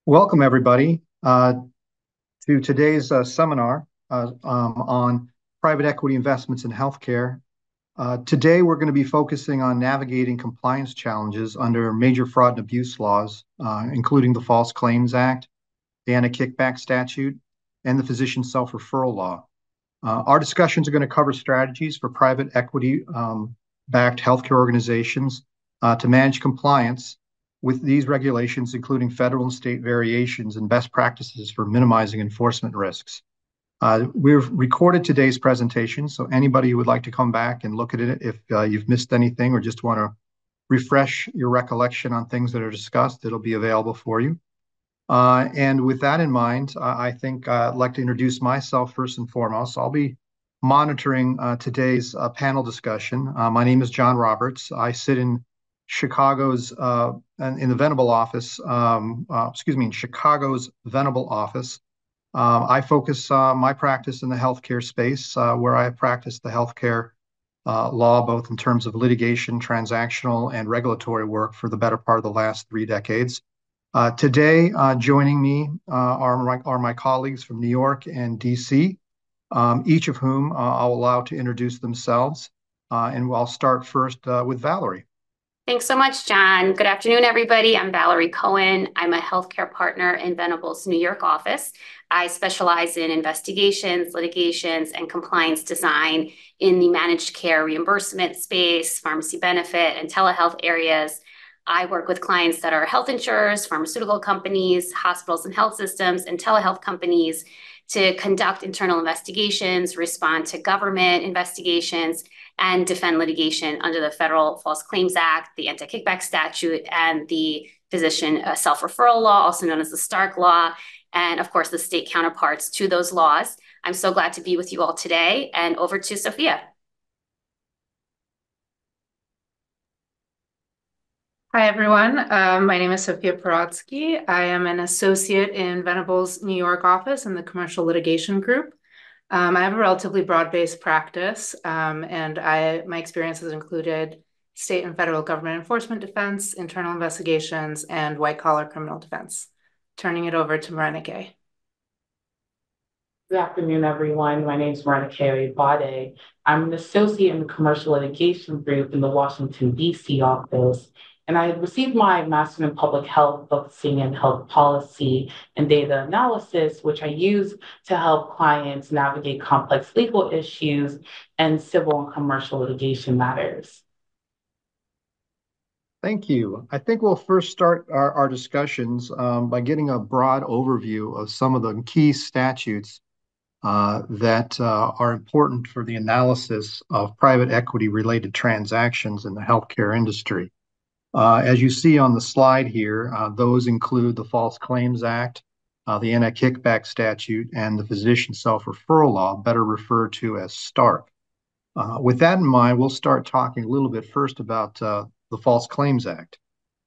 Welcome, everybody, to today's seminar on private equity investments in healthcare. Today, we're going to be focusing on navigating compliance challenges under major fraud and abuse laws, including the False Claims Act, the Anti-Kickback statute, and the Physician Self-Referral law. Our discussions are going to cover strategies for private equity-backed healthcare organizations to manage compliance with these regulations, including federal and state variations and best practices for minimizing enforcement risks. We've recorded today's presentation, so anybody who would like to come back and look at it if you've missed anything or just want to refresh your recollection on things that are discussed, it'll be available for you. And with that in mind, I think I'd like to introduce myself first and foremost. I'll be monitoring today's panel discussion. My name is John Roberts. I sit in Chicago's in the Venable office. In Chicago's Venable office. I focus my practice in the healthcare space, where I have practiced the healthcare law, both in terms of litigation, transactional, and regulatory work for the better part of the last 3 decades. Today, joining me are my colleagues from New York and DC, each of whom I'll allow to introduce themselves. And I'll start first with Valerie. Thanks so much, John. Good afternoon, everybody. I'm Valerie Cohen. I'm a healthcare partner in Venable's New York office. I specialize in investigations, litigations, and compliance design in the managed care reimbursement space, pharmacy benefit, and telehealth areas. I work with clients that are health insurers, pharmaceutical companies, hospitals and health systems, and telehealth companies to conduct internal investigations, respond to government investigations, and defend litigation under the Federal False Claims Act, the Anti-Kickback statute, and the Physician Self-Referral law, also known as the Stark law, and of course the state counterparts to those laws. I'm so glad to be with you all today, and over to Sophia. Hi, everyone. My name is Sophia Porotsky. I am an associate in Venable's New York office in the commercial litigation group. I have a relatively broad-based practice, and my experience has included state and federal government enforcement defense, internal investigations, and white-collar criminal defense. Turning it over to Morenike. Good afternoon, everyone. My name is Morenike Oyebade. I'm an associate in the commercial litigation group in the Washington, D.C. office. And I received my master's in public health, focusing in health policy and data analysis, which I use to help clients navigate complex legal issues and civil and commercial litigation matters. Thank you. I think we'll first start our discussions by getting a broad overview of some of the key statutes that are important for the analysis of private equity-related transactions in the healthcare industry. As you see on the slide here, those include the False Claims Act, the Anti-Kickback statute, and the Physician Self-Referral law, better referred to as Stark. With that in mind, we'll start talking a little bit first about the False Claims Act.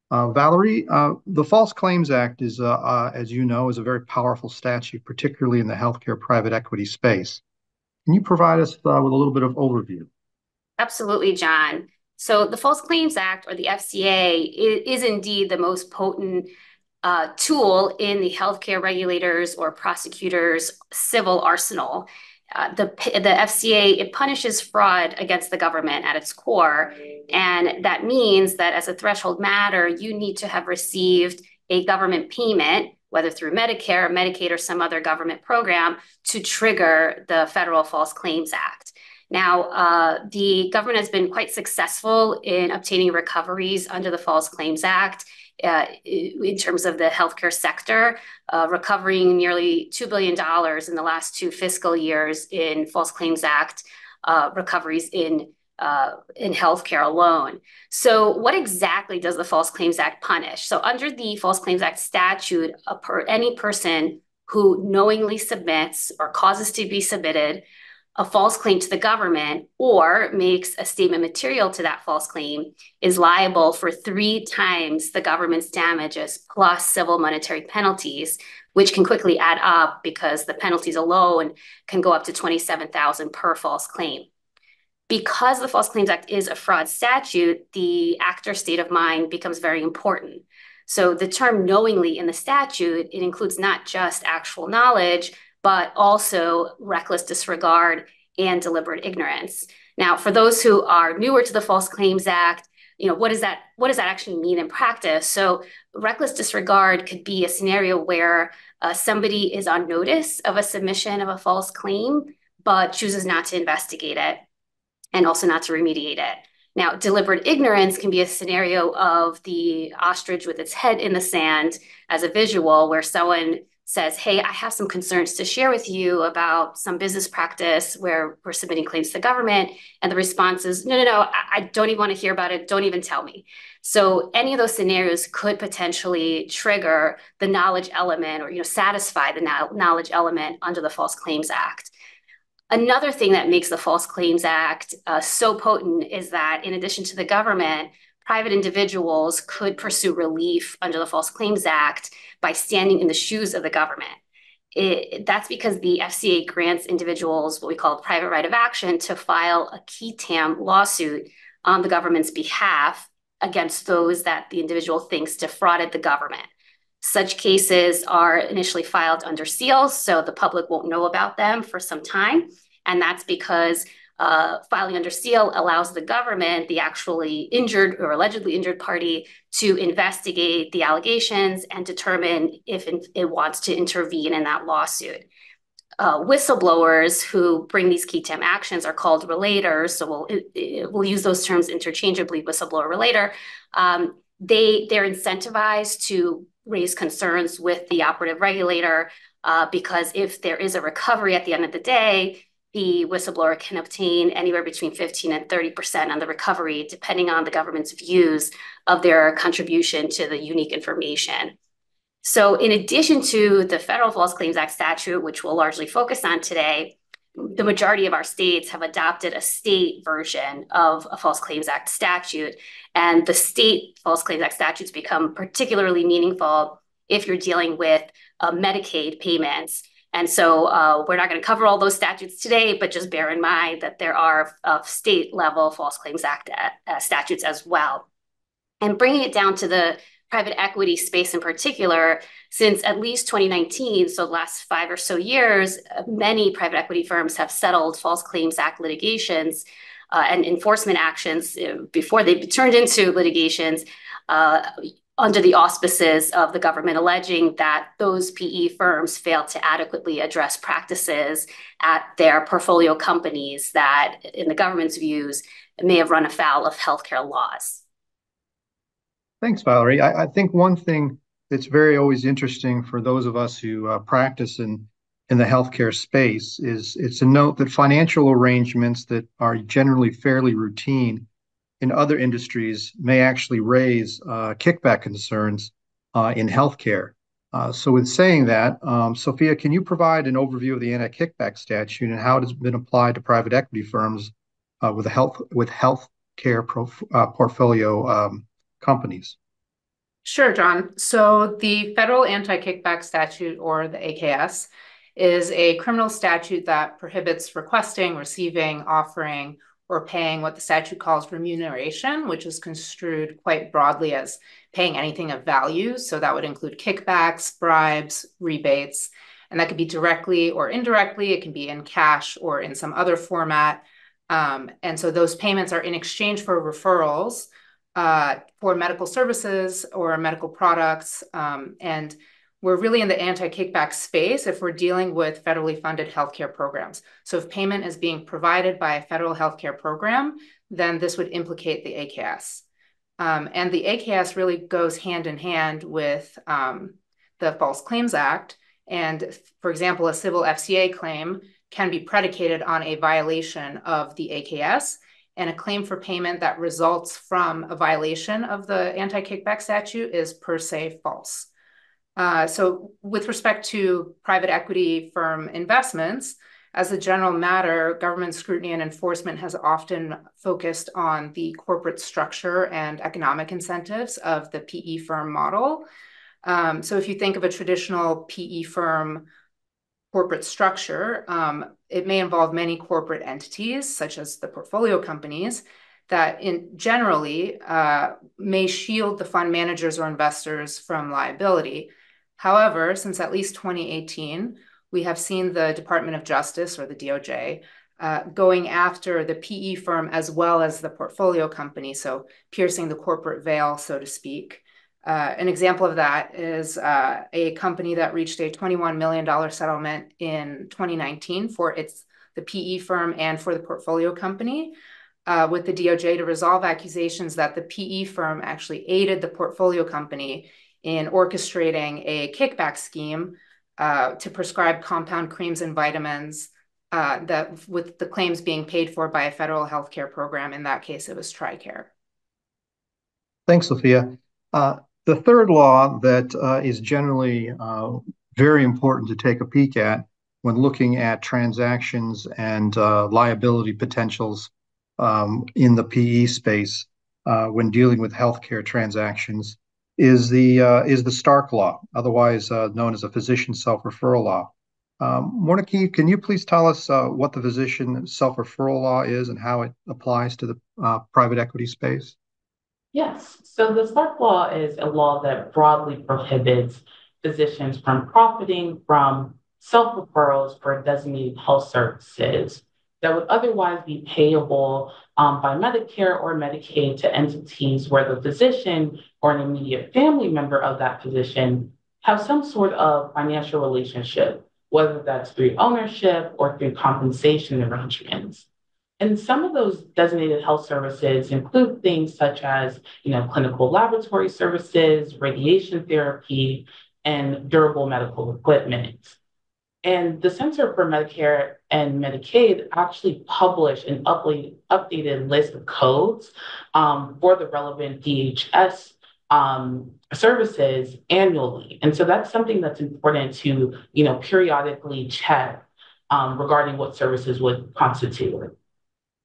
Valerie, the False Claims Act is, as you know, is a very powerful statute, particularly in the healthcare private equity space. Can you provide us with a little bit of overview? Absolutely, John. So the False Claims Act, or the FCA, is indeed the most potent tool in the healthcare regulators or prosecutors' civil arsenal. The FCA, it punishes fraud against the government at its core. And that means that as a threshold matter, you need to have received a government payment, whether through Medicare, Medicaid, or some other government program, to trigger the Federal False Claims Act. Now, the government has been quite successful in obtaining recoveries under the False Claims Act in terms of the healthcare sector, recovering nearly $2 billion in the last 2 fiscal years in False Claims Act recoveries in healthcare alone. So what exactly does the False Claims Act punish? So under the False Claims Act statute, any person who knowingly submits or causes to be submitted a false claim to the government or makes a statement material to that false claim is liable for 3 times the government's damages plus civil monetary penalties, which can quickly add up because the penalties alone can go up to $27,000 per false claim. Because the False Claims Act is a fraud statute, the actor's state of mind becomes very important. So the term knowingly in the statute, it includes not just actual knowledge, but also reckless disregard and deliberate ignorance. Now, for those who are newer to the False Claims Act, what does that actually mean in practice? So reckless disregard could be a scenario where somebody is on notice of a submission of a false claim, but chooses not to investigate it and also not to remediate it. Now, deliberate ignorance can be a scenario of the ostrich with its head in the sand as a visual, where someone says, hey, I have some concerns to share with you about some business practice where we're submitting claims to the government. And the response is, no, I don't even want to hear about it. Don't even tell me. So any of those scenarios could potentially trigger the knowledge element or satisfy the knowledge element under the False Claims Act. Another thing that makes the False Claims Act so potent is that in addition to the government, private individuals could pursue relief under the False Claims Act by standing in the shoes of the government. That's because the FCA grants individuals what we call a private right of action to file a qui tam lawsuit on the government's behalf against those that the individual thinks defrauded the government. Such cases are initially filed under seal, so the public won't know about them for some time. And that's because filing under seal allows the government, the actually injured or allegedly injured party, to investigate the allegations and determine if it wants to intervene in that lawsuit. Whistleblowers who bring these qui tam actions are called relators, so we'll use those terms interchangeably, whistleblower, relator. They're incentivized to raise concerns with the operative regulator because if there is a recovery at the end of the day, the whistleblower can obtain anywhere between 15 and 30% on the recovery, depending on the government's views of their contribution to the unique information. So in addition to the Federal False Claims Act statute, which we'll largely focus on today, the majority of our states have adopted a state version of a False Claims Act statute. And the state False Claims Act statutes become particularly meaningful if you're dealing with Medicaid payments. And so we're not going to cover all those statutes today, but just bear in mind that there are state level False Claims Act statutes as well. And bringing it down to the private equity space in particular, since at least 2019, so the last 5 or so years, many private equity firms have settled False Claims Act litigations and enforcement actions before they turned into litigations under the auspices of the government, alleging that those PE firms failed to adequately address practices at their portfolio companies that, in the government's views, may have run afoul of healthcare laws. Thanks, Valerie. I think one thing that's very always interesting for those of us who practice in the healthcare space is it's a note that financial arrangements that are generally fairly routine in other industries may actually raise kickback concerns in healthcare. So with saying that, Sophia, can you provide an overview of the anti-kickback statute and how it has been applied to private equity firms with healthcare portfolio companies? Sure, John. So the Federal Anti-Kickback Statute, or the AKS, is a criminal statute that prohibits requesting, receiving, offering, or paying what the statute calls remuneration, which is construed quite broadly as paying anything of value. So that would include kickbacks, bribes, rebates, and that could be directly or indirectly. It can be in cash or in some other format. And so those payments are in exchange for referrals for medical services or medical products. And we're really in the anti-kickback space if we're dealing with federally funded healthcare programs. So if payment is being provided by a federal healthcare program, then this would implicate the AKS. And the AKS really goes hand in hand with the False Claims Act. And for example, a civil FCA claim can be predicated on a violation of the AKS, and a claim for payment that results from a violation of the anti-kickback statute is per se false. So with respect to private equity firm investments, as a general matter, government scrutiny and enforcement has often focused on the corporate structure and economic incentives of the PE firm model. So if you think of a traditional PE firm corporate structure, it may involve many corporate entities, such as the portfolio companies, that generally may shield the fund managers or investors from liability. However, since at least 2018, we have seen the Department of Justice, or the DOJ, going after the PE firm as well as the portfolio company, so piercing the corporate veil, so to speak. An example of that is a company that reached a $21 million settlement in 2019 for the PE firm and for the portfolio company, with the DOJ to resolve accusations that the PE firm actually aided the portfolio company in orchestrating a kickback scheme to prescribe compound creams and vitamins, that with the claims being paid for by a federal healthcare program. In that case, it was TRICARE. Thanks, Sophia. The third law that is generally very important to take a peek at when looking at transactions and liability potentials in the PE space when dealing with healthcare transactions is the Stark Law, otherwise known as a physician self-referral law. Morenike, can you please tell us what the physician self-referral law is and how it applies to the private equity space? Yes, so the Stark Law is a law that broadly prohibits physicians from profiting from self-referrals for designated health services that would otherwise be payable by Medicare or Medicaid to entities where the physician or an immediate family member of that physician have some sort of financial relationship, whether that's through ownership or through compensation arrangements. And some of those designated health services include things such as, clinical laboratory services, radiation therapy, and durable medical equipment. And the Center for Medicare and Medicaid actually published an updated list of codes for the relevant DHS services annually. And so that's something that's important to, periodically check regarding what services would constitute.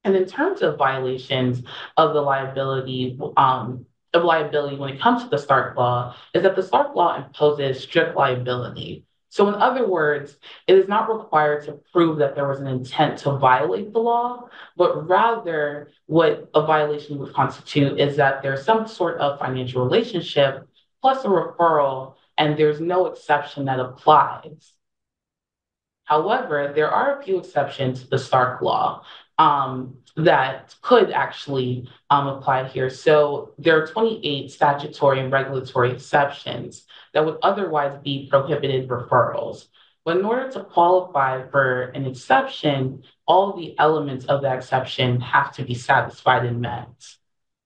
And in terms of violations of the liability, when it comes to the Stark Law, is that the Stark Law imposes strict liability. So in other words, it is not required to prove that there was an intent to violate the law, but rather what a violation would constitute is that there's some sort of financial relationship plus a referral, and there's no exception that applies. However, there are a few exceptions to the Stark Law that could actually apply here. So there are 28 statutory and regulatory exceptions that would otherwise be prohibited referrals. But in order to qualify for an exception, all the elements of that exception have to be satisfied and met.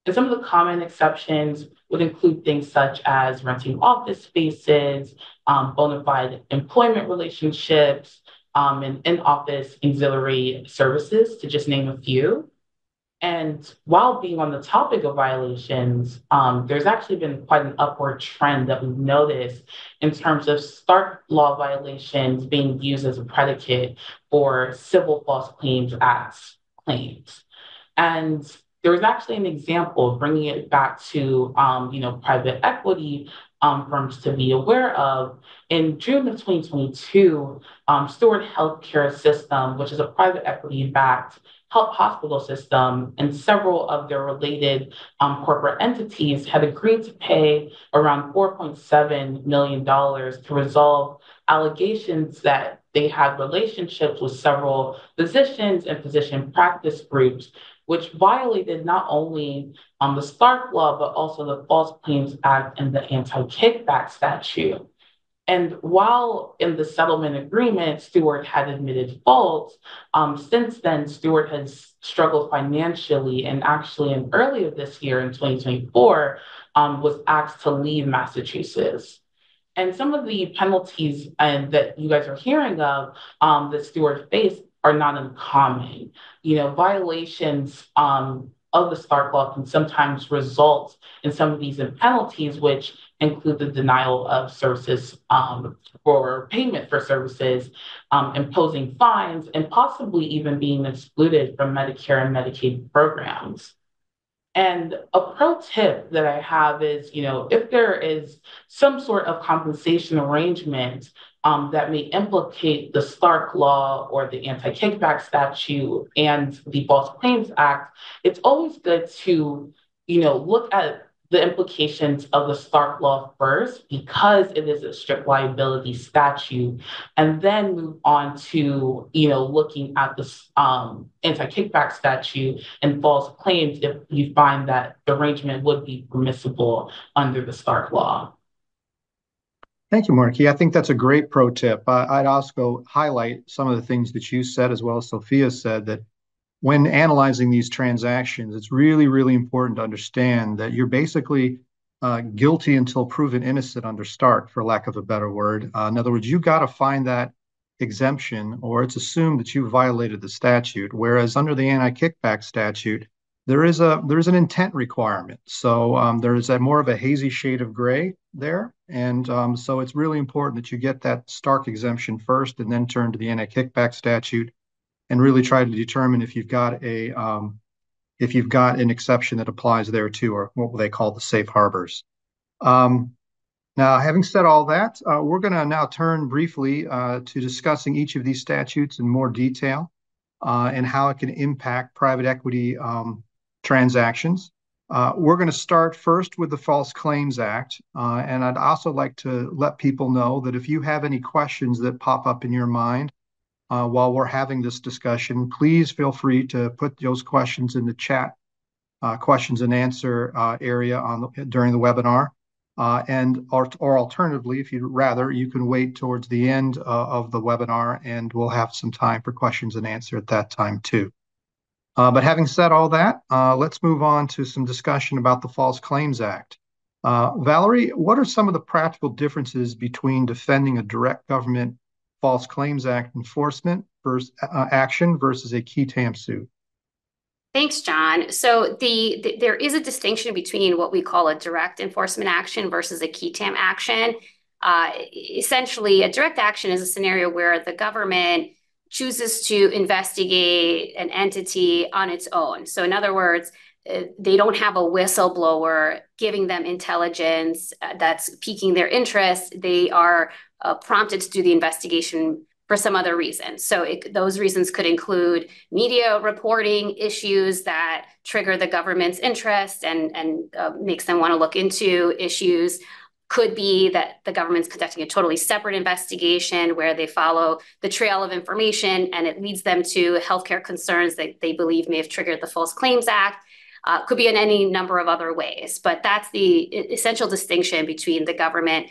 And some of the common exceptions would include things such as renting office spaces, bona fide employment relationships, and in-office auxiliary services, to just name a few. And while being on the topic of violations, there's actually been quite an upward trend that we've noticed in terms of Stark Law violations being used as a predicate for civil false claims act claims. And there was actually an example bringing it back to, private equity firms to be aware of. In June of 2022, Steward Healthcare System, which is a private equity-backed health hospital system, and several of their related corporate entities had agreed to pay around $4.7 million to resolve allegations that they had relationships with several physicians and physician practice groups, which violated not only the Stark Law, but also the False Claims Act and the Anti-Kickback statute. And while in the settlement agreement, Steward had admitted fault, since then, Steward has struggled financially, and actually earlier this year in 2024, was asked to leave Massachusetts. And some of the penalties that you guys are hearing of that Steward faced are not uncommon. Violations of the Stark Law can sometimes result in some of these penalties, which include the denial of services for payment for services, imposing fines, and possibly even being excluded from Medicare and Medicaid programs. And a pro tip that I have is, if there is some sort of compensation arrangement that may implicate the Stark Law or the Anti-Kickback statute and the False Claims Act, it's always good to, look at the implications of the Stark Law first because it is a strict liability statute, and then move on to, looking at the anti-kickback statute and false claims if you find that the arrangement would be permissible under the Stark Law. Thank you, Morenike. I think that's a great pro tip. I'd also highlight some of the things that you said, as well as Sophia said, that when analyzing these transactions, it's really, really important to understand that you're basically guilty until proven innocent under Stark, for lack of a better word. In other words, you got to find that exemption, or it's assumed that you violated the statute. Whereas under the anti-kickback statute, there is an intent requirement. So there is a more of a hazy shade of gray there. And so it's really important that you get that Stark exemption first and then turn to the anti-kickback statute and really try to determine if you've got an exception that applies there too, or what they call the safe harbors. Now, having said all that, we're going to now turn briefly to discussing each of these statutes in more detail and how it can impact private equity transactions. We're going to start first with the False Claims Act. And I'd also like to let people know that if you have any questions that pop up in your mind while we're having this discussion, please feel free to put those questions in the chat questions and answer area during the webinar. Or alternatively, if you'd rather, you can wait towards the end of the webinar and we'll have some time for questions and answer at that time too. But having said all that, let's move on to some discussion about the False Claims Act. Valerie, what are some of the practical differences between defending a direct government False Claims Act enforcement action versus a qui tam suit? Thanks, John. So there is a distinction between what we call a direct enforcement action versus a qui tam action. Essentially, a direct action is a scenario where the government chooses to investigate an entity on its own. So in other words, they don't have a whistleblower giving them intelligence that's piquing their interest. They are prompted to do the investigation for some other reason. So those reasons could include media reporting issues that trigger the government's interest and makes them want to look into issues. Could be that the government's conducting a totally separate investigation where they follow the trail of information and it leads them to healthcare concerns that they believe may have triggered the False Claims Act. Could be in any number of other ways, but that's the essential distinction between the government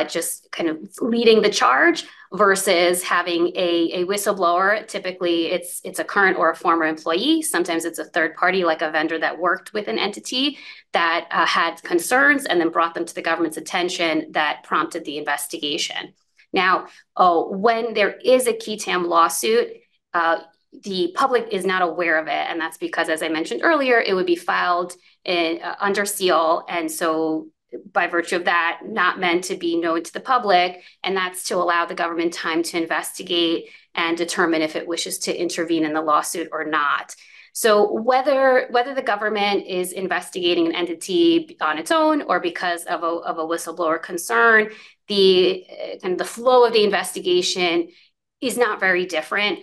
just kind of leading the charge versus having a whistleblower. Typically, it's a current or a former employee. Sometimes it's a third party, like a vendor that worked with an entity that had concerns and then brought them to the government's attention that prompted the investigation. Now, when there is a qui tam lawsuit, the public is not aware of it. And that's because, as I mentioned earlier, it would be filed under seal. And so by virtue of that, not meant to be known to the public. And that's to allow the government time to investigate and determine if it wishes to intervene in the lawsuit or not. So whether the government is investigating an entity on its own or because of a whistleblower concern, the flow of the investigation is not very different.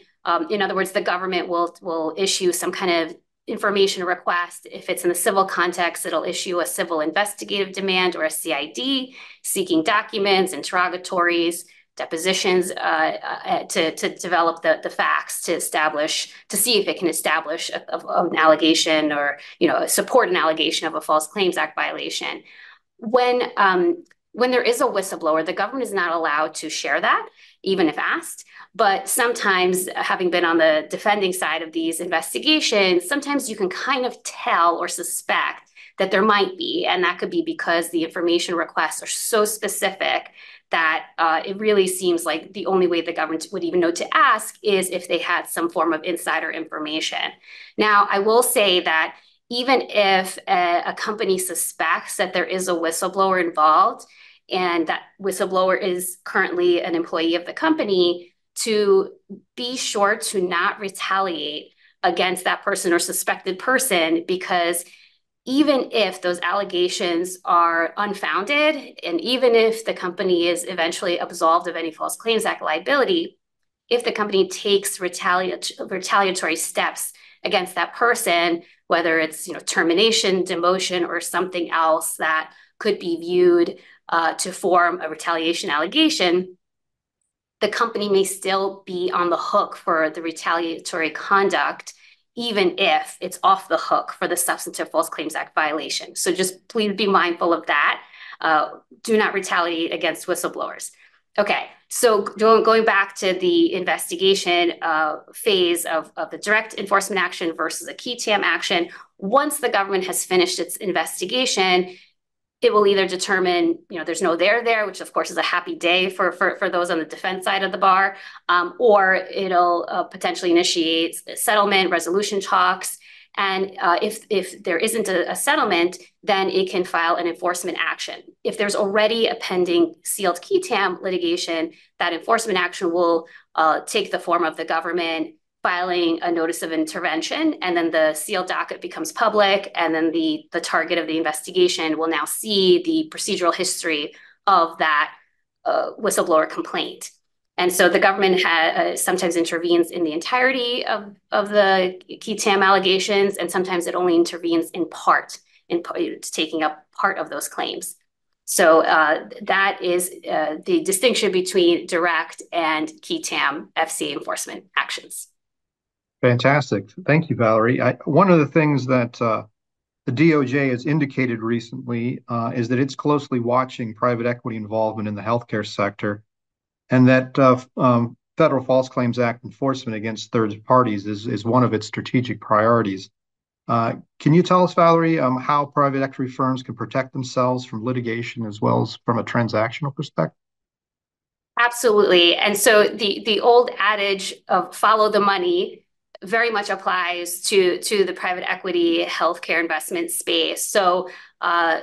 In other words, the government will issue some kind of information request. If it's in the civil context, it'll issue a civil investigative demand or a CID seeking documents, interrogatories, depositions to develop the facts to see if it can establish an allegation or support an allegation of a False Claims Act violation. When there is a whistleblower, the government is not allowed to share that, even if asked. But sometimes, having been on the defending side of these investigations, sometimes you can kind of tell or suspect that there might be, and that could be because the information requests are so specific that it really seems like the only way the government would even know to ask is if they had some form of insider information. Now, I will say that even if a company suspects that there is a whistleblower involved, and that whistleblower is currently an employee of the company, to be sure to not retaliate against that person or suspected person, because even if those allegations are unfounded, and even if the company is eventually absolved of any False Claims Act liability, if the company takes retaliatory steps against that person, whether it's termination, demotion, or something else that could be viewed to form a retaliation allegation, the company may still be on the hook for the retaliatory conduct, even if it's off the hook for the substantive False Claims Act violation. So just please be mindful of that. Do not retaliate against whistleblowers. Okay, so going back to the investigation phase of the direct enforcement action versus a qui tam action, once the government has finished its investigation, it will either determine, there's no there, which of course is a happy day for those on the defense side of the bar, or it'll potentially initiate settlement, resolution talks. And if there isn't a settlement, then it can file an enforcement action. If there's already a pending sealed qui tam litigation, that enforcement action will take the form of the government filing a notice of intervention, and then the sealed docket becomes public, and then the target of the investigation will now see the procedural history of that whistleblower complaint. And so the government sometimes intervenes in the entirety of the qui tam allegations, and sometimes it only intervenes in part, taking up part of those claims. So that is the distinction between direct and qui tam FCA enforcement actions. Fantastic. Thank you, Valerie. One of the things that the DOJ has indicated recently is that it's closely watching private equity involvement in the healthcare sector, and that Federal False Claims Act enforcement against third parties is one of its strategic priorities. Can you tell us, Valerie, how private equity firms can protect themselves from litigation as well as from a transactional perspective? Absolutely. And so the old adage of follow the money very much applies to the private equity healthcare investment space. So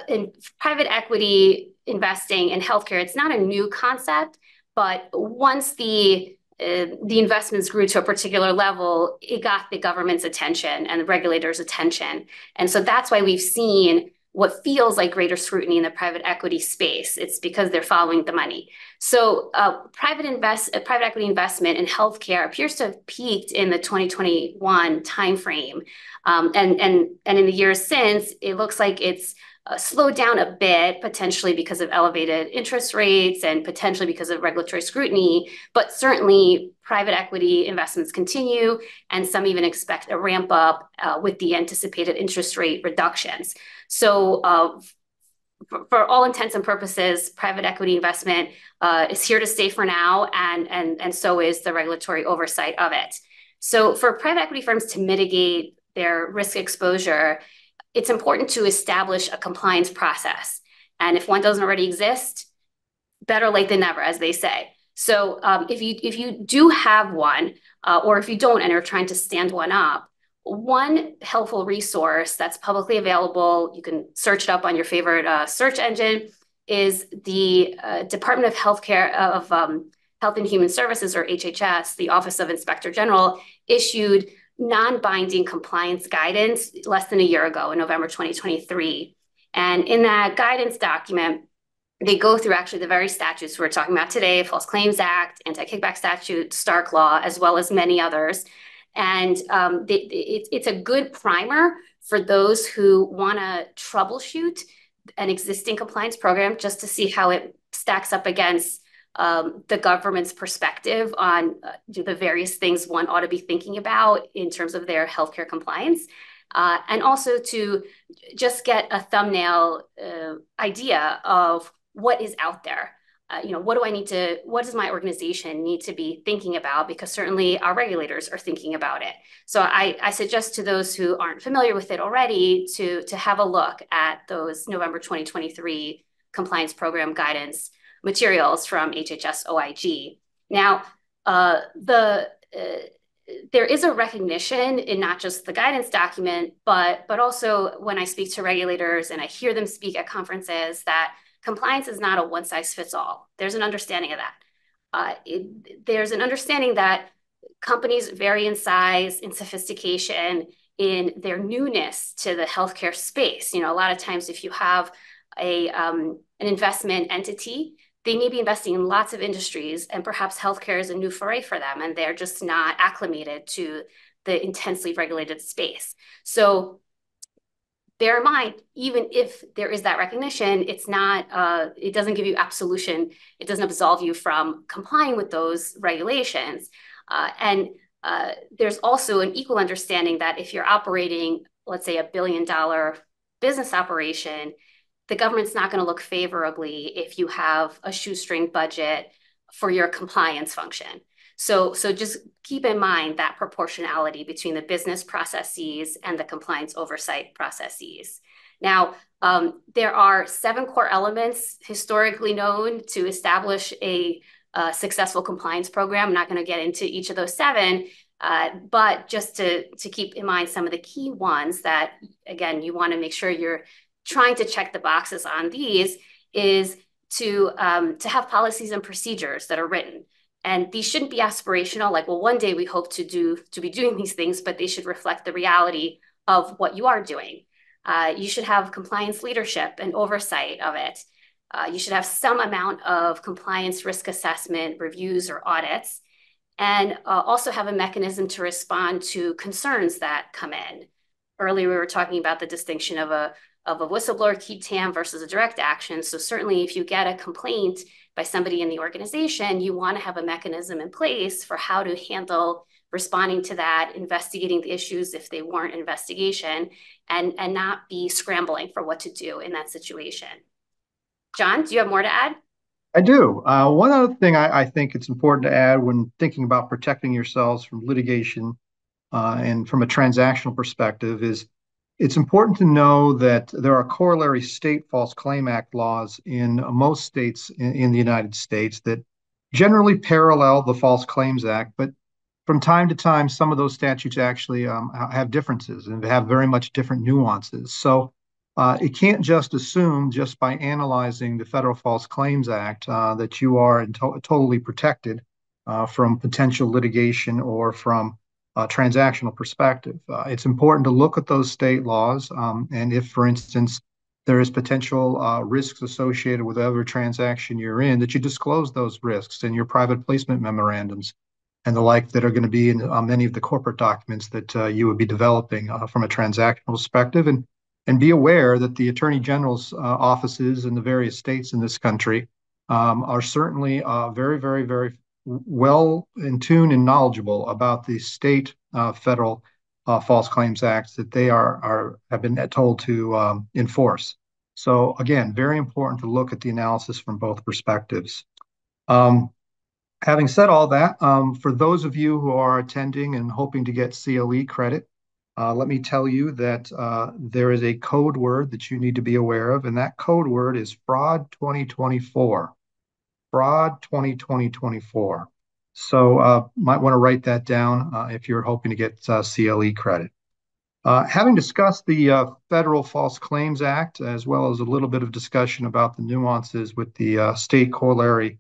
in private equity investing in healthcare, it's not a new concept, but once the investments grew to a particular level, it got the government's attention and the regulators' attention. And so that's why we've seen what feels like greater scrutiny in the private equity space. It's because they're following the money. So private equity investment in healthcare appears to have peaked in the 2021 timeframe. And in the years since, it looks like it's slowed down a bit, potentially because of elevated interest rates and potentially because of regulatory scrutiny. But certainly private equity investments continue, and some even expect a ramp up with the anticipated interest rate reductions. So for all intents and purposes, private equity investment is here to stay for now, and so is the regulatory oversight of it. So for private equity firms to mitigate their risk exposure, it's important to establish a compliance process. And if one doesn't already exist, better late than never, as they say. So if you do have one, or if you don't and are trying to stand one up, one helpful resource that's publicly available, you can search it up on your favorite search engine, is the Department of Health and Human Services, or HHS, the Office of Inspector General, issued non-binding compliance guidance less than a year ago in November 2023. And in that guidance document, they go through actually the very statutes we're talking about today: False Claims Act, Anti-Kickback Statute, Stark Law, as well as many others. And it's a good primer for those who want to troubleshoot an existing compliance program, just to see how it stacks up against the government's perspective on the various things one ought to be thinking about in terms of their healthcare compliance. And also to just get a thumbnail idea of what is out there. What does my organization need to be thinking about? Because certainly our regulators are thinking about it. So I suggest to those who aren't familiar with it already to have a look at those November 2023 compliance program guidance materials from HHS OIG. Now, there is a recognition in not just the guidance document, but also when I speak to regulators and I hear them speak at conferences, that compliance is not a one-size-fits-all. There's an understanding of that. There's an understanding that companies vary in size, in sophistication, in their newness to the healthcare space. You know, a lot of times if you have an investment entity, they may be investing in lots of industries, and perhaps healthcare is a new foray for them, and they're just not acclimated to the intensely regulated space. So bear in mind, even if there is that recognition, it's not, it doesn't give you absolution. It doesn't absolve you from complying with those regulations. And there's also an equal understanding that if you're operating, let's say, $1 billion business operation, the government's not going to look favorably if you have a shoestring budget for your compliance function. So just keep in mind that proportionality between the business processes and the compliance oversight processes. Now, there are 7 core elements historically known to establish a successful compliance program. I'm not going to get into each of those 7, but just to keep in mind some of the key ones that, again, you want to make sure you're trying to check the boxes on these is to have policies and procedures that are written. And these shouldn't be aspirational, like, well, one day we hope to be doing these things, but they should reflect the reality of what you are doing. You should have compliance leadership and oversight of it. You should have some amount of compliance risk assessment, reviews, or audits, and also have a mechanism to respond to concerns that come in. Earlier, we were talking about the distinction of a whistleblower qui tam versus a direct action. So certainly if you get a complaint by somebody in the organization, you want to have a mechanism in place for how to handle responding to that, investigating the issues if they warrant investigation, and not be scrambling for what to do in that situation. John, do you have more to add? I do. One other thing I think it's important to add when thinking about protecting yourselves from litigation and from a transactional perspective is it's important to know that there are corollary state False Claim Act laws in most states in the United States that generally parallel the False Claims Act, but from time to time, some of those statutes actually have differences and have very much different nuances. So it can't just assume just by analyzing the Federal False Claims Act that you are totally protected from potential litigation or from transactional perspective. It's important to look at those state laws, and if, for instance, there is potential risks associated with every transaction you're in, that you disclose those risks in your private placement memorandums and the like that are going to be in many of the corporate documents that you would be developing from a transactional perspective, and be aware that the Attorney General's offices in the various states in this country are certainly very, very, very well in tune and knowledgeable about the state federal False Claims Acts that they have been told to enforce. So again, very important to look at the analysis from both perspectives. Having said all that, for those of you who are attending and hoping to get CLE credit, let me tell you that there is a code word that you need to be aware of, and that code word is fraud 2024. Fraud 2024. So might want to write that down if you're hoping to get CLE credit. Having discussed the Federal False Claims Act, as well as a little bit of discussion about the nuances with the state corollary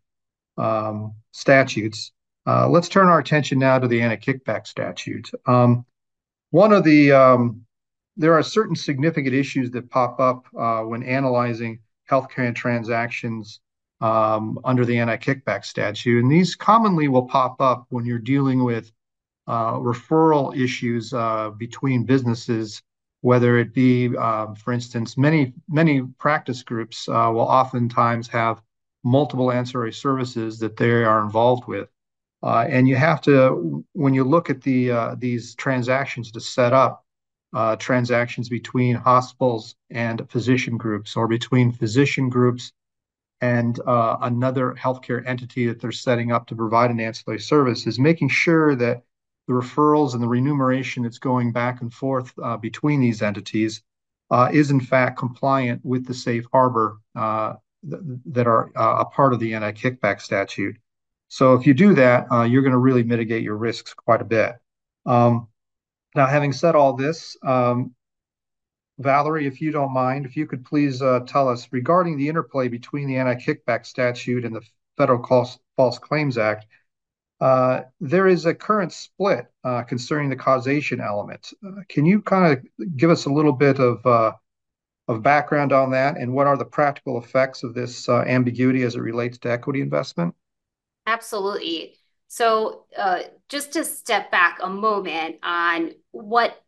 statutes, let's turn our attention now to the anti-kickback statute. There are certain significant issues that pop up when analyzing healthcare transactions under the anti-kickback statute. And these commonly will pop up when you're dealing with referral issues between businesses, whether it be, for instance, many practice groups will oftentimes have multiple ancillary services that they are involved with. And you have to, when you look at these transactions to set up transactions between hospitals and physician groups, or between physician groups and another healthcare entity that they're setting up to provide an ancillary service, is making sure that the referrals and the remuneration that's going back and forth between these entities is in fact compliant with the safe harbor that are a part of the anti-kickback statute. So if you do that, you're going to really mitigate your risks quite a bit. Now, having said all this, Valerie, if you don't mind, if you could please tell us regarding the interplay between the anti-kickback statute and the Federal False Claims Act, There is a current split concerning the causation element. Can you kind of give us a little bit of background on that, and what are the practical effects of this ambiguity as it relates to equity investment? Absolutely. So just to step back a moment on what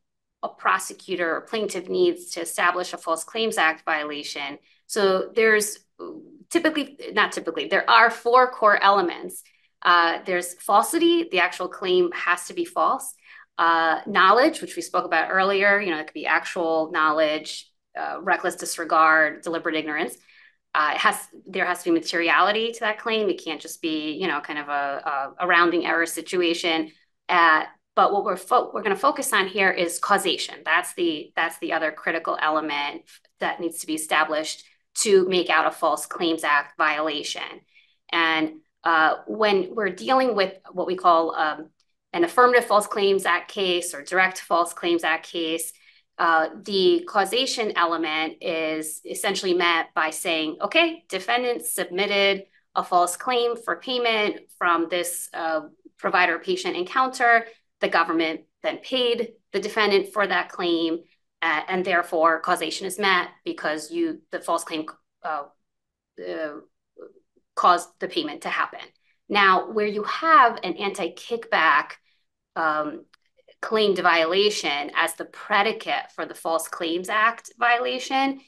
a prosecutor or plaintiff needs to establish a False Claims Act violation. So there's not typically, there are four core elements. There's falsity, the actual claim has to be false. Knowledge, which we spoke about earlier, it could be actual knowledge, reckless disregard, deliberate ignorance. There has to be materiality to that claim. It can't just be, kind of a rounding error situation. But what we're going to focus on here is causation. That's the other critical element that needs to be established to make out a False Claims Act violation. And when we're dealing with what we call an affirmative False Claims Act case or direct False Claims Act case, the causation element is essentially met by saying, okay, defendant submitted a false claim for payment from this provider-patient encounter. The government then paid the defendant for that claim, and therefore causation is met because the false claim caused the payment to happen. Now, where you have an anti-kickback claimed violation as the predicate for the False Claims Act violation,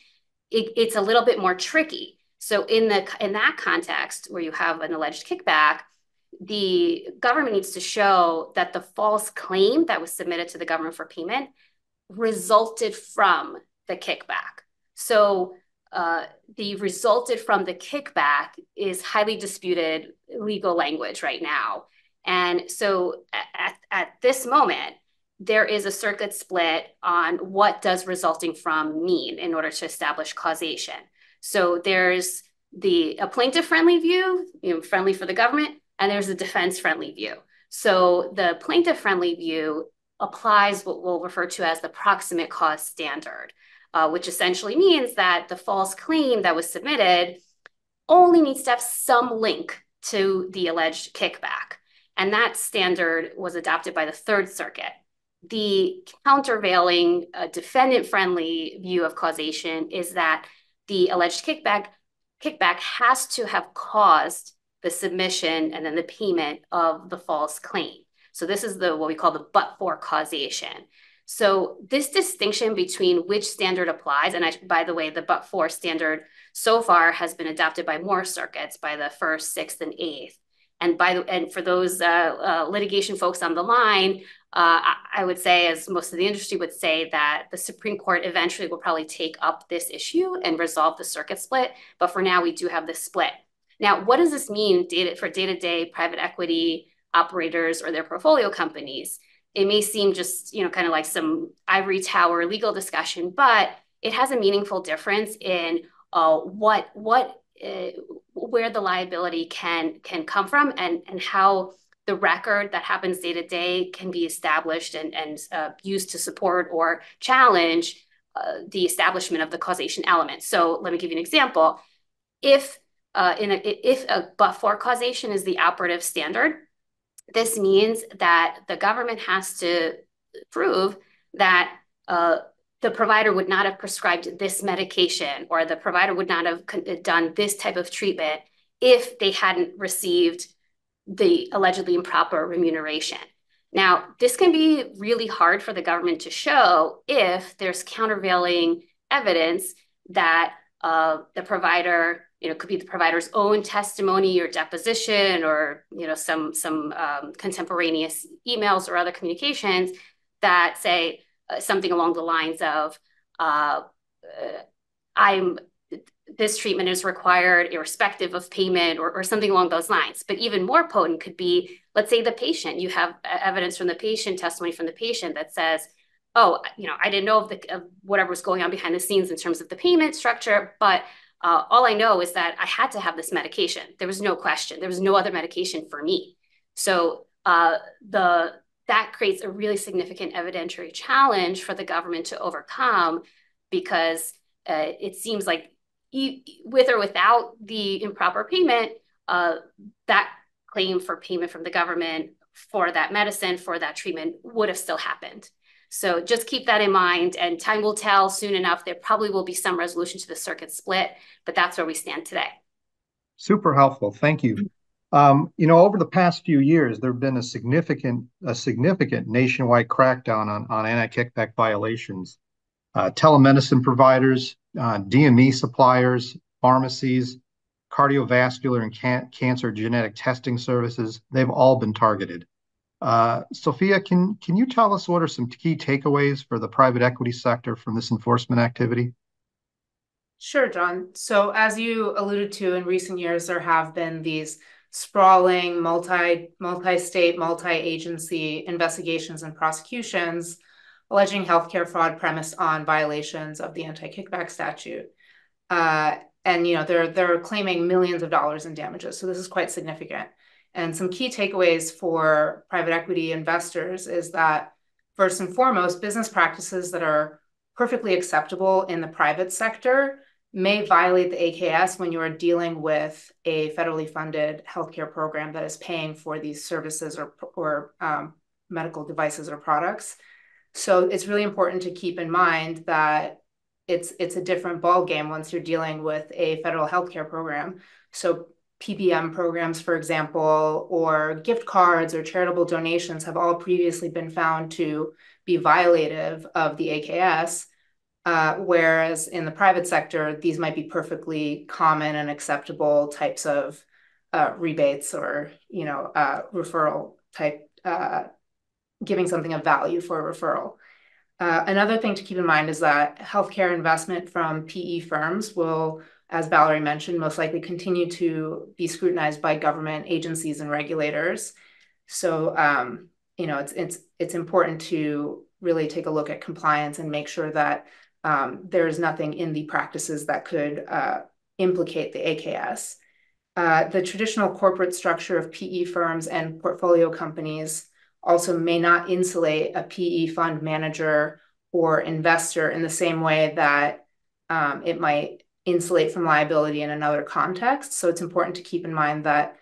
it's a little bit more tricky. So in that context, where you have an alleged kickback, the government needs to show that the false claim that was submitted to the government for payment resulted from the kickback. So the resulted from the kickback is highly disputed legal language right now. And so at this moment, there is a circuit split on what does resulting from mean in order to establish causation. So there's a plaintiff-friendly view, friendly for the government, and there's a defense-friendly view. So the plaintiff-friendly view applies what we'll refer to as the proximate cause standard, which essentially means that the false claim that was submitted only needs to have some link to the alleged kickback. And that standard was adopted by the Third Circuit. The countervailing defendant-friendly view of causation is that the alleged kickback has to have caused the submission and then the payment of the false claim. So this is what we call the but-for causation. So this distinction between which standard applies, and by the way, the but-for standard so far has been adopted by more circuits, by the First, Sixth, and Eighth. And for those litigation folks on the line, I would say, as most of the industry would say, that the Supreme Court eventually will probably take up this issue and resolve the circuit split. But for now, we do have this split. Now, what does this mean for day-to-day private equity operators or their portfolio companies? It may seem just, kind of like some ivory tower legal discussion, but it has a meaningful difference in where the liability can come from and how the record that happens day to day can be established and used to support or challenge the establishment of the causation element. So let me give you an example. If a but-for causation is the operative standard, this means that the government has to prove that the provider would not have prescribed this medication, or the provider would not have done this type of treatment if they hadn't received the allegedly improper remuneration. Now, this can be really hard for the government to show if there's countervailing evidence that the provider, could be the provider's own testimony or deposition, or some contemporaneous emails or other communications that say something along the lines of, this treatment is required irrespective of payment, or something along those lines. But even more potent could be, let's say the patient, you have evidence from the patient, testimony from the patient that says, oh, I didn't know of whatever was going on behind the scenes in terms of the payment structure, but all I know is that I had to have this medication. There was no question. There was no other medication for me. So that creates a really significant evidentiary challenge for the government to overcome, because it seems like with or without the improper payment, that claim for payment from the government for that medicine, for that treatment, would have still happened. So just keep that in mind, and time will tell soon enough. There probably will be some resolution to the circuit split, but that's where we stand today. Super helpful. Thank you. Over the past few years, there have been a significant nationwide crackdown on anti-kickback violations. Telemedicine providers, DME suppliers, pharmacies, cardiovascular and cancer genetic testing services, they've all been targeted. Sophia, can you tell us what are some key takeaways for the private equity sector from this enforcement activity? Sure, John. So as you alluded to, in recent years, there have been these sprawling multi-state, multi-agency investigations and prosecutions alleging healthcare fraud premised on violations of the anti-kickback statute. And they're claiming millions of dollars in damages. So this is quite significant. And some key takeaways for private equity investors is that, first and foremost, business practices that are perfectly acceptable in the private sector may violate the AKS when you are dealing with a federally funded healthcare program that is paying for these services or medical devices or products. So it's really important to keep in mind that it's a different ballgame once you're dealing with a federal healthcare program. So PBM programs, for example, or gift cards or charitable donations have all previously been found to be violative of the AKS, whereas in the private sector, these might be perfectly common and acceptable types of rebates or referral type, giving something of value for a referral. Another thing to keep in mind is that healthcare investment from PE firms will, as Valerie mentioned, most likely continue to be scrutinized by government agencies and regulators. So, it's important to really take a look at compliance and make sure that there is nothing in the practices that could implicate the AKS. The traditional corporate structure of PE firms and portfolio companies also may not insulate a PE fund manager or investor in the same way that it might insulate from liability in another context. So it's important to keep in mind that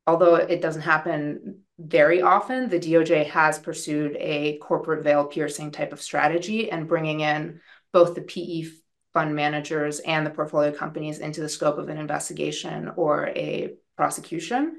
although it doesn't happen very often, the DOJ has pursued a corporate veil piercing type of strategy and bringing in both the PE fund managers and the portfolio companies into the scope of an investigation or a prosecution.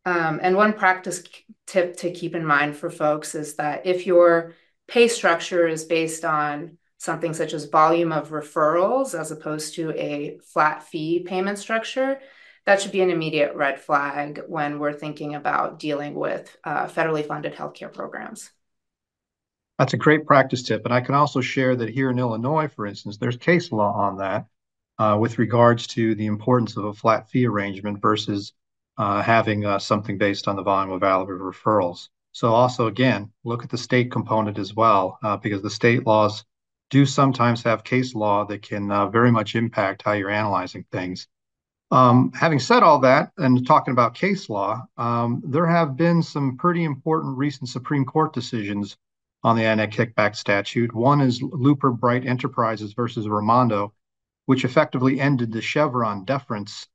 And one practice tip to keep in mind for folks is that if your pay structure is based on something such as volume of referrals as opposed to a flat fee payment structure, that should be an immediate red flag when we're thinking about dealing with federally funded healthcare programs. That's a great practice tip. And I can also share that here in Illinois, for instance, there's case law on that with regards to the importance of a flat fee arrangement versus having something based on the volume of valid referrals. So also, again, look at the state component as well, because the state laws do sometimes have case law that can very much impact how you're analyzing things. Having said all that, and talking about case law, there have been some pretty important recent Supreme Court decisions on the anti-kickback statute. One is Looper Bright Enterprises versus Raimondo, which effectively ended the Chevron deference.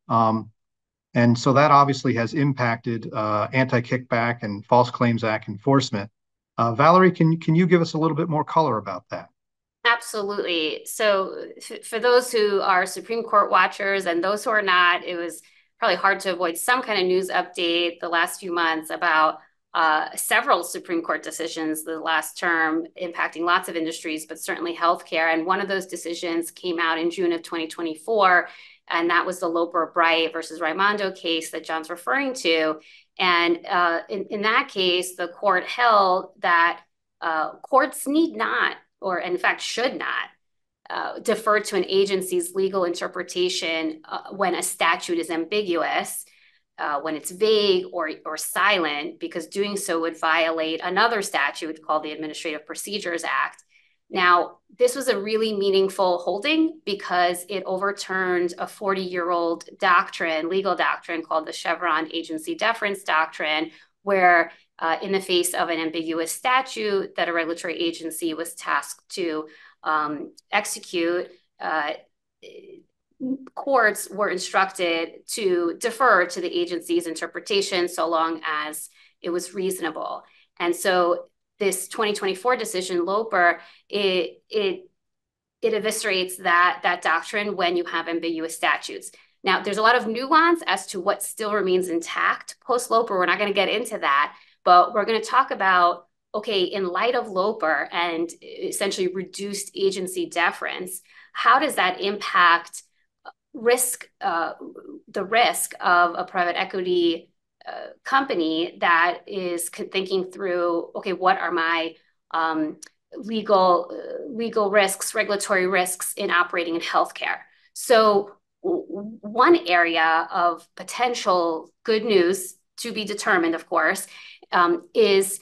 And so that obviously has impacted anti-kickback and False Claims Act enforcement. Valerie, can you give us a little bit more color about that? Absolutely. So for those who are Supreme Court watchers and those who are not, it was probably hard to avoid some kind of news update the last few months about several Supreme Court decisions the last term impacting lots of industries, but certainly healthcare. And one of those decisions came out in June of 2024, and that was the Loper Bright versus Raimondo case that John's referring to. And in that case, the court held that courts need not, or in fact should not, defer to an agency's legal interpretation when a statute is ambiguous, when it's vague or silent, because doing so would violate another statute called the Administrative Procedures Act. Now, this was a really meaningful holding because it overturned a 40-year-old legal doctrine called the Chevron agency deference doctrine, where in the face of an ambiguous statute that a regulatory agency was tasked to execute, courts were instructed to defer to the agency's interpretation so long as it was reasonable. And so this 2024 decision, Loper, it eviscerates that doctrine when you have ambiguous statutes. Now, there's a lot of nuance as to what still remains intact post-Loper. We're not going to get into that, but we're going to talk about, okay, in light of Loper and essentially reduced agency deference, how does that impact the risk of a private equity company that is thinking through, okay, what are my legal risks, regulatory risks in operating in healthcare? So one area of potential good news to be determined, of course, is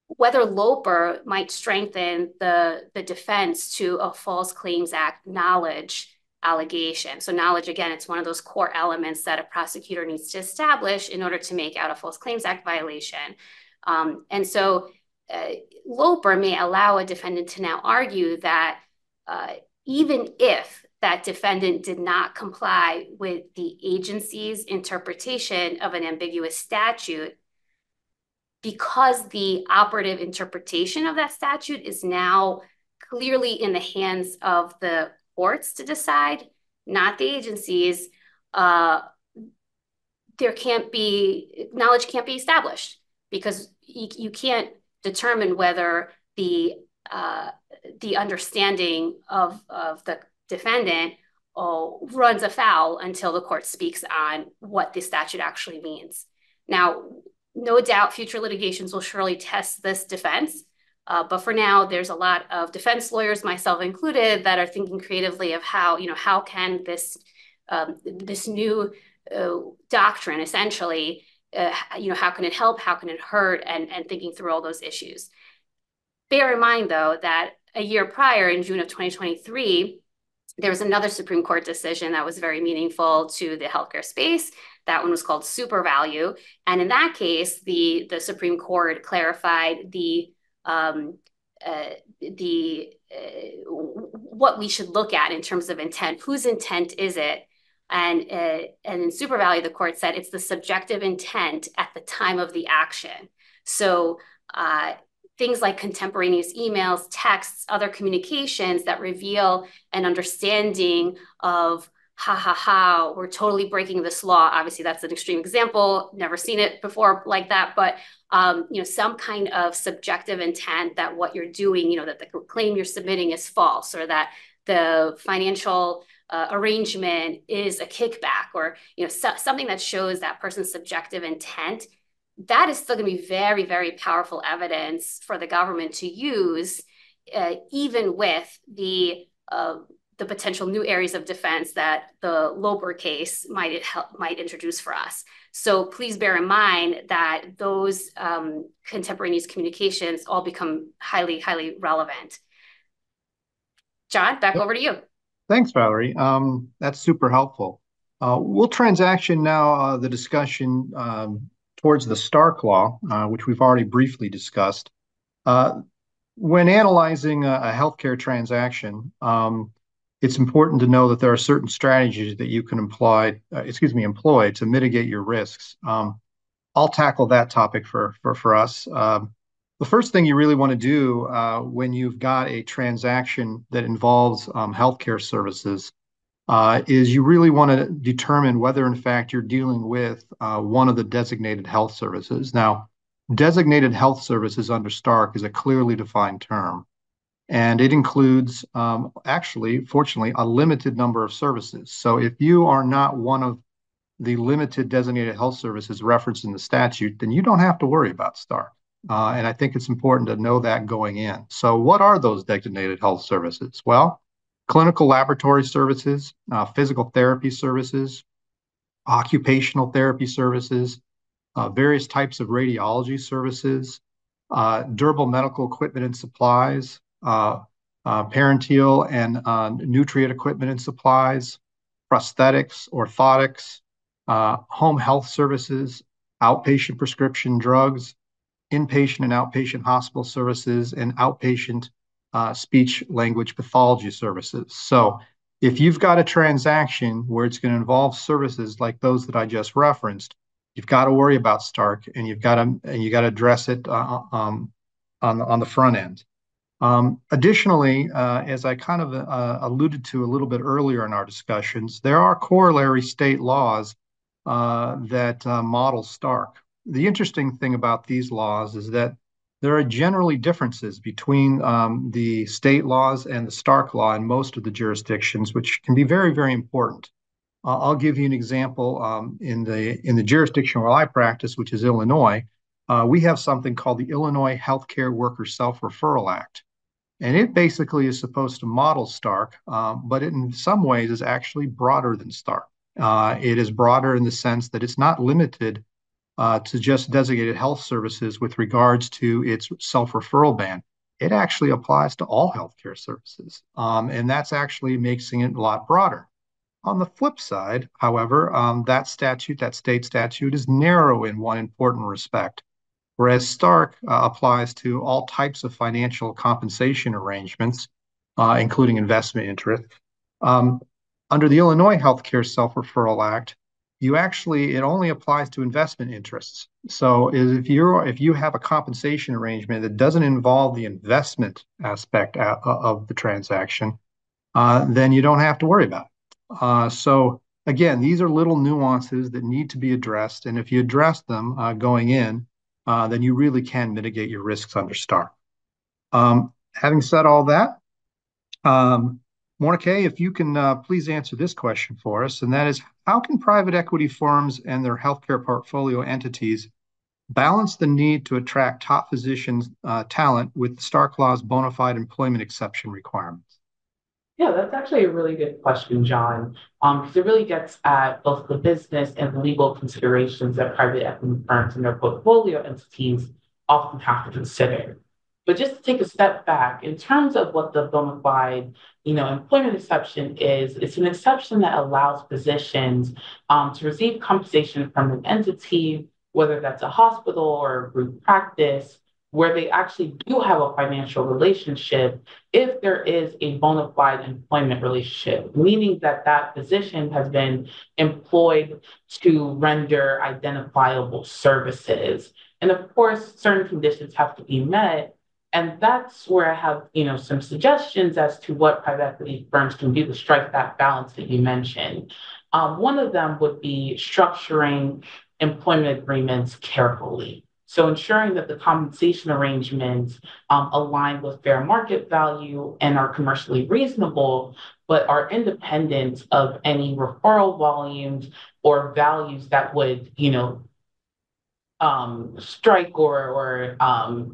whether Loper might strengthen the defense to a False Claims Act knowledge allegation. So knowledge, again, it's one of those core elements that a prosecutor needs to establish in order to make out a False Claims Act violation. And so Loper may allow a defendant to now argue that even if that defendant did not comply with the agency's interpretation of an ambiguous statute, because the operative interpretation of that statute is now clearly in the hands of the courts to decide, not the agencies, knowledge can't be established because you can't determine whether the understanding of the defendant runs afoul until the court speaks on what the statute actually means. Now, no doubt future litigations will surely test this defense, but for now, there's a lot of defense lawyers, myself included, that are thinking creatively of how can this new doctrine essentially, how can it help, how can it hurt, and thinking through all those issues. Bear in mind, though, that a year prior, in June of 2023, there was another Supreme Court decision that was very meaningful to the healthcare space. That one was called Super Value. And in that case, the Supreme Court clarified what we should look at in terms of intent. Whose intent is it? And in Super Value, the court said it's the subjective intent at the time of the action. So things like contemporaneous emails, texts, other communications that reveal an understanding of we're totally breaking this law. Obviously, that's an extreme example. Never seen it before like that. But, some kind of subjective intent that what you're doing, that the claim you're submitting is false, or that the financial arrangement is a kickback, or, something that shows that person's subjective intent, that is still going to be very, very powerful evidence for the government to use, even with the potential new areas of defense that the Loper case might introduce for us. So please bear in mind that those contemporaneous communications all become highly, highly relevant. John, back over to you. Thanks, Valerie. That's super helpful. We'll transaction now the discussion towards the Stark Law, which we've already briefly discussed. When analyzing a healthcare transaction, it's important to know that there are certain strategies that you can employ to mitigate your risks. I'll tackle that topic for us. The first thing you really want to do when you've got a transaction that involves healthcare services is you really want to determine whether, in fact, you're dealing with one of the designated health services. Now, designated health services under Stark is a clearly defined term, and it includes, fortunately, a limited number of services. So if you are not one of the limited designated health services referenced in the statute, then you don't have to worry about Stark. And I think it's important to know that going in. So what are those designated health services? Well, clinical laboratory services, physical therapy services, occupational therapy services, various types of radiology services, durable medical equipment and supplies, parenteral and nutrient equipment and supplies, prosthetics, orthotics, home health services, outpatient prescription drugs, inpatient and outpatient hospital services, and outpatient speech language pathology services. So If you've got a transaction where it's going to involve services like those that I just referenced, you've got to worry about Stark, and you got to address it on the front end. Additionally, as I kind of alluded to a little bit earlier in our discussions, there are corollary state laws that model Stark. The interesting thing about these laws is that there are generally differences between the state laws and the Stark law in most of the jurisdictions, which can be very, very important. I'll give you an example. In the jurisdiction where I practice, which is Illinois, we have something called the Illinois Healthcare Worker Self-Referral Act. And it basically is supposed to model Stark, but it in some ways is actually broader than Stark. It is broader in the sense that it's not limited to just designated health services with regards to its self-referral ban. It actually applies to all healthcare services, and that's actually making it a lot broader. On the flip side, however, that state statute is narrow in one important respect, whereas Stark applies to all types of financial compensation arrangements, including investment interest. Under the Illinois Healthcare Self-Referral Act, it only applies to investment interests. So if you have a compensation arrangement that doesn't involve the investment aspect of the transaction, then you don't have to worry about it. So again, these are little nuances that need to be addressed, and if you address them going in, then you really can mitigate your risks under Stark. Having said all that, Morenike, if you can please answer this question for us, and that is, how can private equity firms and their healthcare portfolio entities balance the need to attract top physicians talent with Stark Law's bona fide employment exception requirements? Yeah, that's actually a really good question, John, because it really gets at both the business and the legal considerations that private equity firms and their portfolio entities often have to consider. But just to take a step back, in terms of what the bona fide, employment exception is, it's an exception that allows physicians to receive compensation from an entity, whether that's a hospital or a group practice, where they actually do have a financial relationship if there is a bona fide employment relationship, meaning that that physician has been employed to render identifiable services. And of course, certain conditions have to be met. And that's where I have, some suggestions as to what private equity firms can do to strike that balance that you mentioned. One of them would be structuring employment agreements carefully. So ensuring that the compensation arrangements align with fair market value and are commercially reasonable, but are independent of any referral volumes or values that would, strike or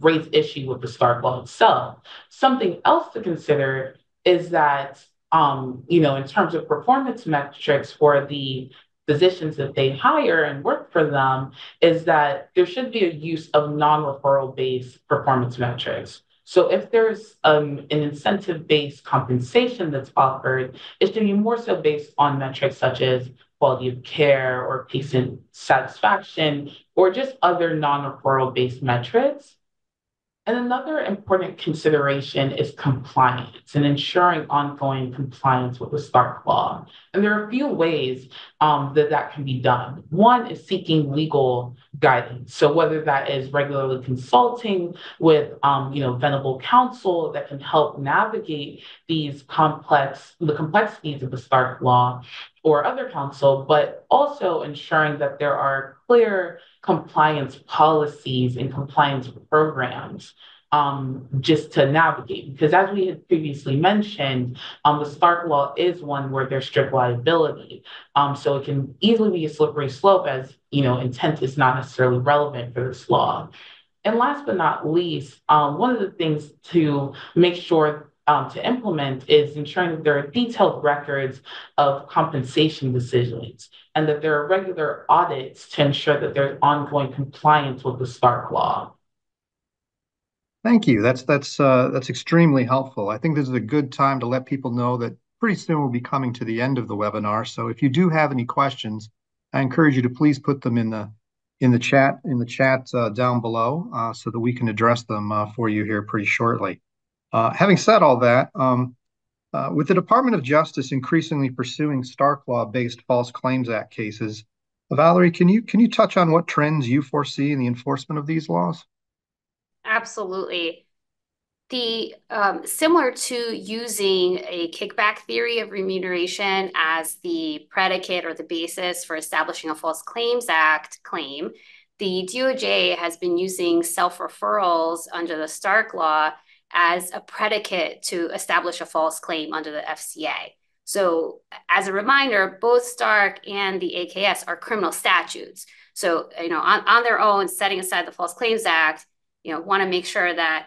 raise issue with the Stark Law itself. Something else to consider is that, in terms of performance metrics for the physicians that they hire and work for them, is that there should be a use of non-referral based performance metrics. So if there's an incentive-based compensation that's offered, it should be more so based on metrics such as quality of care or patient satisfaction, or just other non-referral based metrics. And another important consideration is compliance and ensuring ongoing compliance with the Stark Law. And there are a few ways that can be done. One is seeking legal guidance. So whether that is regularly consulting with, Venable counsel that can help navigate the complexities of the Stark Law, or other counsel, but also ensuring that there are clear compliance policies and compliance programs just to navigate. Because as we had previously mentioned, the Stark Law is one where there's strict liability. So it can easily be a slippery slope as, intent is not necessarily relevant for this law. And last but not least, one of the things to make sure to implement is ensuring that there are detailed records of compensation decisions and that there are regular audits to ensure that there's ongoing compliance with the Stark Law. Thank you. That's extremely helpful. I think this is a good time to let people know that pretty soon we'll be coming to the end of the webinar. So if you do have any questions, I encourage you to please put them in the chat down below so that we can address them for you here pretty shortly. Having said all that, With the Department of Justice increasingly pursuing Stark Law-based False Claims Act cases, Valerie, can you touch on what trends you foresee in the enforcement of these laws? Absolutely. The similar to using a kickback theory of remuneration as the predicate or the basis for establishing a False Claims Act claim, the DOJ has been using self-referrals under the Stark Law as a predicate to establish a false claim under the FCA. So as a reminder, both Stark and the AKS are criminal statutes. So, on their own, setting aside the False Claims Act, want to make sure that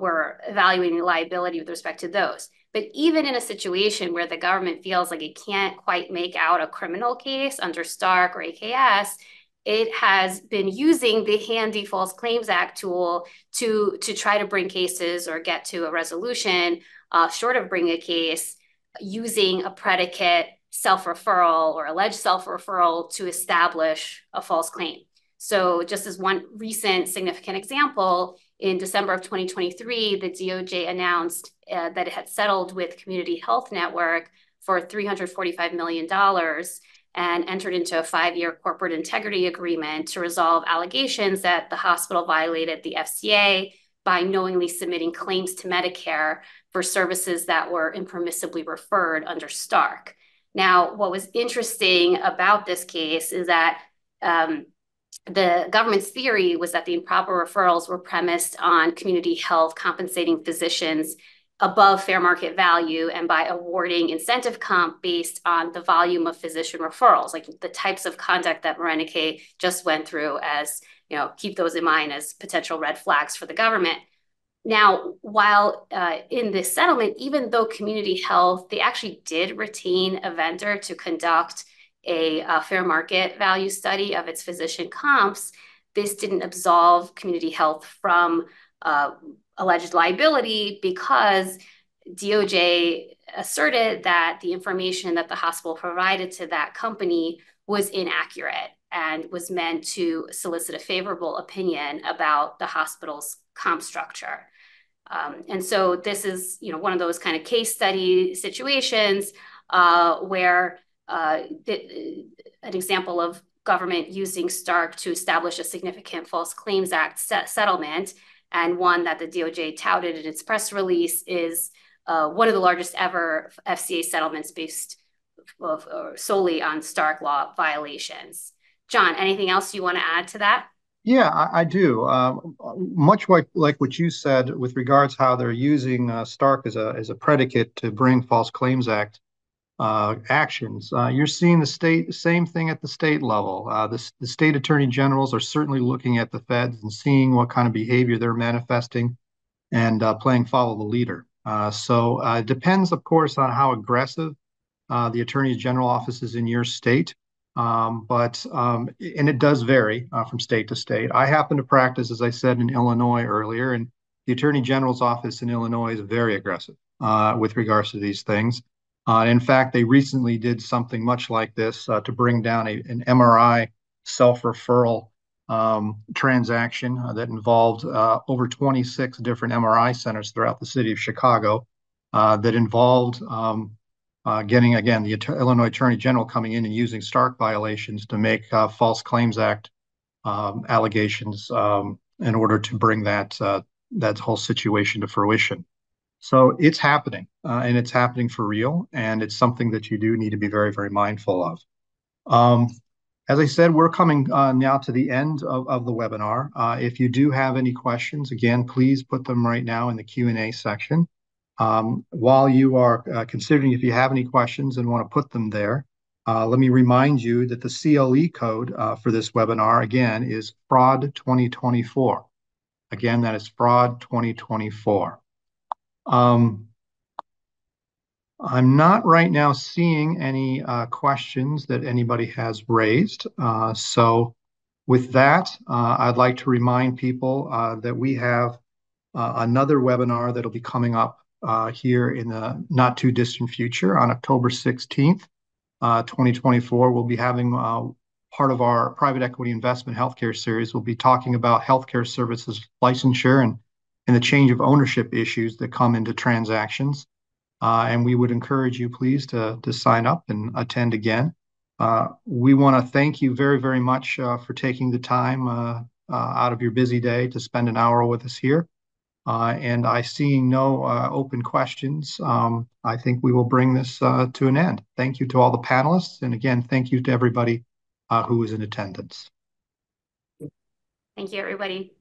we're evaluating liability with respect to those. But even in a situation where the government feels like it can't quite make out a criminal case under Stark or AKS, it has been using the handy False Claims Act tool to try to bring cases or get to a resolution, short of bring a case, using a predicate self-referral or alleged self-referral to establish a false claim. So just as one recent significant example, in December of 2023, the DOJ announced that it had settled with Community Health Network for $345 million and entered into a 5-year corporate integrity agreement to resolve allegations that the hospital violated the FCA by knowingly submitting claims to Medicare for services that were impermissibly referred under Stark. Now, what was interesting about this case is that the government's theory was that the improper referrals were premised on community health compensating physicians above fair market value and by awarding incentive comp based on the volume of physician referrals, like the types of conduct that Morenike just went through, as keep those in mind as potential red flags for the government. Now, while in this settlement, even though community health, they actually did retain a vendor to conduct a fair market value study of its physician comps, this didn't absolve community health from alleged liability because DOJ asserted that the information that the hospital provided to that company was inaccurate and was meant to solicit a favorable opinion about the hospital's comp structure. And so this is, one of those kind of case study situations where an example of government using Stark to establish a significant False Claims Act settlement, and one that the DOJ touted in its press release is one of the largest ever FCA settlements based solely on Stark law violations. John, anything else you want to add to that? Yeah, I do. Much like what you said with regards how they're using Stark as a predicate to bring False Claims Act actions. You're seeing the same thing at the state level. The state attorney generals are certainly looking at the feds and seeing what kind of behavior they're manifesting and playing follow the leader. So it depends, of course, on how aggressive the attorney general office is in your state. And it does vary from state to state. I happen to practice, as I said, in Illinois earlier, and the attorney general's office in Illinois is very aggressive with regards to these things. In fact, they recently did something much like this to bring down an MRI self-referral transaction that involved over 26 different MRI centers throughout the city of Chicago that involved getting, again, the Illinois Attorney General coming in and using Stark violations to make False Claims Act allegations in order to bring that whole situation to fruition. So it's happening, and it's happening for real, and it's something that you do need to be very, very mindful of. As I said, we're coming now to the end of the webinar. If you do have any questions, again, please put them right now in the Q&A section. While you are considering if you have any questions and want to put them there, let me remind you that the CLE code for this webinar, again, is Fraud 2024. Again, that is Fraud 2024. I'm not right now seeing any questions that anybody has raised. So with that, I'd like to remind people that we have another webinar that'll be coming up here in the not too distant future on October 16th, 2024. We'll be having part of our private equity investment healthcare series. We'll be talking about healthcare services licensure and the change of ownership issues that come into transactions. and we would encourage you, please, to sign up and attend again. We want to thank you very, very much for taking the time out of your busy day to spend an hour with us here. And I seeing no open questions, I think we will bring this to an end. Thank you to all the panelists. And again, thank you to everybody who was in attendance. Thank you, everybody.